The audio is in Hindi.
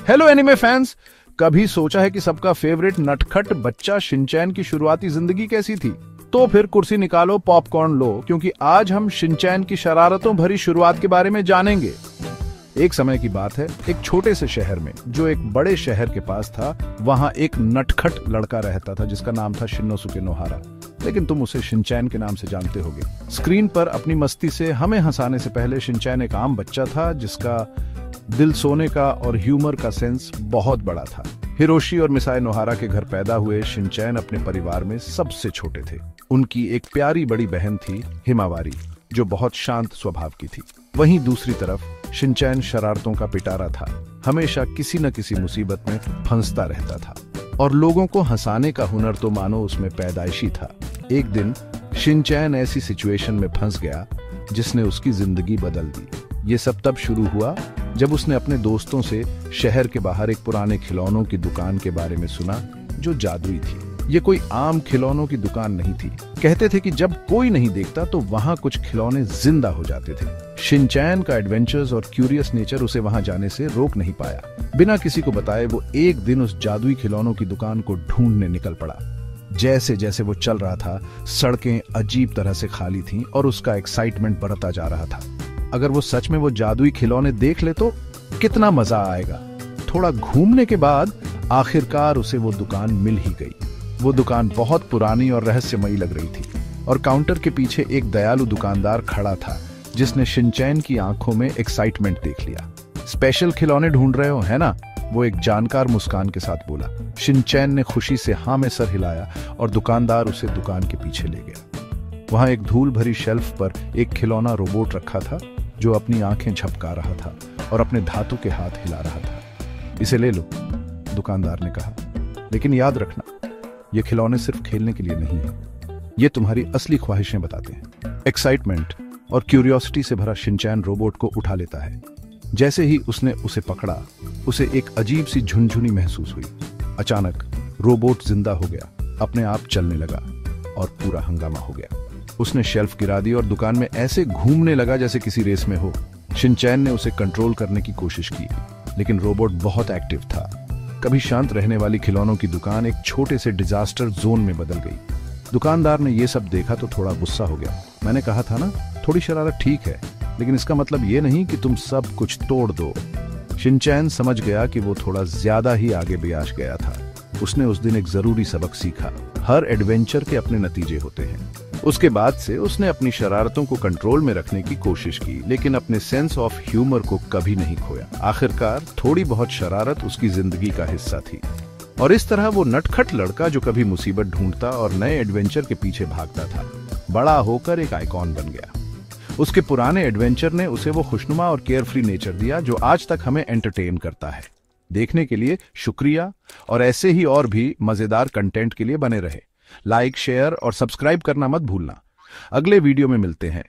हेलो एनिमे फैंस, कभी सोचा है कि सबका फेवरेट नटखट बच्चा शिनचैन की शुरुआती जिंदगी कैसी थी? तो फिर कुर्सी निकालो, पॉपकॉर्न लो, क्योंकि आज हम शिनचैन की शरारतों भरी शुरुआत के बारे में जानेंगे। एक समय की बात है, एक छोटे से शहर में जो एक बड़े शहर के पास था, वहां एक नटखट लड़का रहता था जिसका नाम था शिनोसुके नोहारा। लेकिन तुम उसे शिनचैन के नाम से जानते होगे। स्क्रीन पर अपनी मस्ती से हमें हंसाने से पहले शिनचैन एक आम बच्चा था जिसका दिल सोने का और ह्यूमर का सेंस बहुत बड़ा था। हिरोशी और मिसाए नोहारा के घर पैदा हुए शिनचैन अपने परिवार में सबसे छोटे थे। उनकी एक प्यारी बड़ी बहन थी हिमावारी, जो बहुत शांत स्वभाव की थी। वहीं दूसरी तरफ शिनचैन शरारतों का पिटारा था, हमेशा किसी न किसी मुसीबत में फंसता रहता था और लोगों को हंसाने का हुनर तो मानो उसमें पैदाइशी था। एक दिन शिनचैन ऐसी सिचुएशन में फंस गया जिसने उसकी जिंदगी बदल दी। ये सब तब शुरू हुआ जब उसने अपने दोस्तों से शहर के बाहर एक पुराने खिलौनों की दुकान के बारे में सुना जो जादुई थी। ये कोई आम खिलौनों की दुकान नहीं थी। कहते थे कि जब कोई नहीं देखता तो वहां कुछ खिलौने जिंदा हो जाते थे। शिनचैन का एडवेंचर्स और क्यूरियस नेचर उसे वहां जाने से रोक नहीं पाया। बिना किसी को बताए वो एक दिन उस जादुई खिलौनों की दुकान को ढूंढने निकल पड़ा। जैसे जैसे वो चल रहा था, सड़कें अजीब तरह से खाली थीं और उसका एक्साइटमेंट बढ़ता जा रहा था। अगर वो सच में वो जादुई खिलौने देख ले तो कितना मजा आएगा। थोड़ा घूमने के बाद आखिरकार उसे वो दुकान मिल ही गई। वो दुकान बहुत पुरानी और रहस्यमयी लग रही थी और काउंटर के पीछे एक दयालु दुकानदार खड़ा था जिसने शिनचैन की आंखों में एक्साइटमेंट देख लिया। स्पेशल खिलौने ढूंढ रहे हो, है ना? वो एक जानकार मुस्कान के साथ बोला। शिनचैन ने खुशी से हाँ में सर हिलाया और दुकानदार उसे दुकान के पीछे ले गया। वहां एक धूल भरी शेल्फ पर एक खिलौना रोबोट रखा था जो अपनी आंखें झपका रहा था और अपने धातु के हाथ हिला रहा था। इसे ले लो, दुकानदार ने कहा, लेकिन याद रखना, ये खिलौने सिर्फ खेलने के लिए नहीं है। ये तुम्हारी असली ख्वाहिशें बताते हैं। एक्साइटमेंट और क्यूरियोसिटी से भरा शिनचैन रोबोट को उठा लेता है। जैसे ही उसने उसे पकड़ा, उसे एक अजीब सी झुनझुनी महसूस हुई। अचानक रोबोट जिंदा हो गया, अपने आप चलने लगा और पूरा हंगामा हो गया। उसने शेल्फ गिरा दी और दुकान में ऐसे घूमने लगा जैसे किसी रेस में हो। शिनचैन ने उसे कंट्रोल करने की कोशिश की, लेकिन रोबोट बहुत एक्टिव था। कभी शांत रहने वाली खिलौनों की दुकान एक छोटे से डिजास्टर जोन में बदल गई। दुकानदार ने यह सब देखा तो थोड़ा गुस्सा हो गया। मैंने कहा था ना, थोड़ी शरारत ठीक है, लेकिन इसका मतलब ये नहीं कि तुम सब कुछ तोड़ दो। शिनचैन समझ गया कि वो थोड़ा ज्यादा ही आगे ब्याज गया था। उसने उस दिन एक जरूरी सबक सीखा, हर एडवेंचर के अपने नतीजे होते हैं। उसके बाद से उसने अपनी शरारतों को कंट्रोल में रखने की कोशिश की, लेकिन अपने सेंस ऑफ ह्यूमर को कभी नहीं खोया। आखिरकार थोड़ी बहुत शरारत उसकी जिंदगी का हिस्सा थी और इस तरह वो नटखट लड़का जो कभी मुसीबत ढूंढता और नए एडवेंचर के पीछे भागता था, बड़ा होकर एक आइकॉन बन गया। उसके पुराने एडवेंचर ने उसे वो खुशनुमा और केयरफ्री नेचर दिया जो आज तक हमें एंटरटेन करता है। देखने के लिए शुक्रिया, और ऐसे ही और भी मजेदार कंटेंट के लिए बने रहे। लाइक, शेयर और सब्सक्राइब करना मत भूलना। अगले वीडियो में मिलते हैं।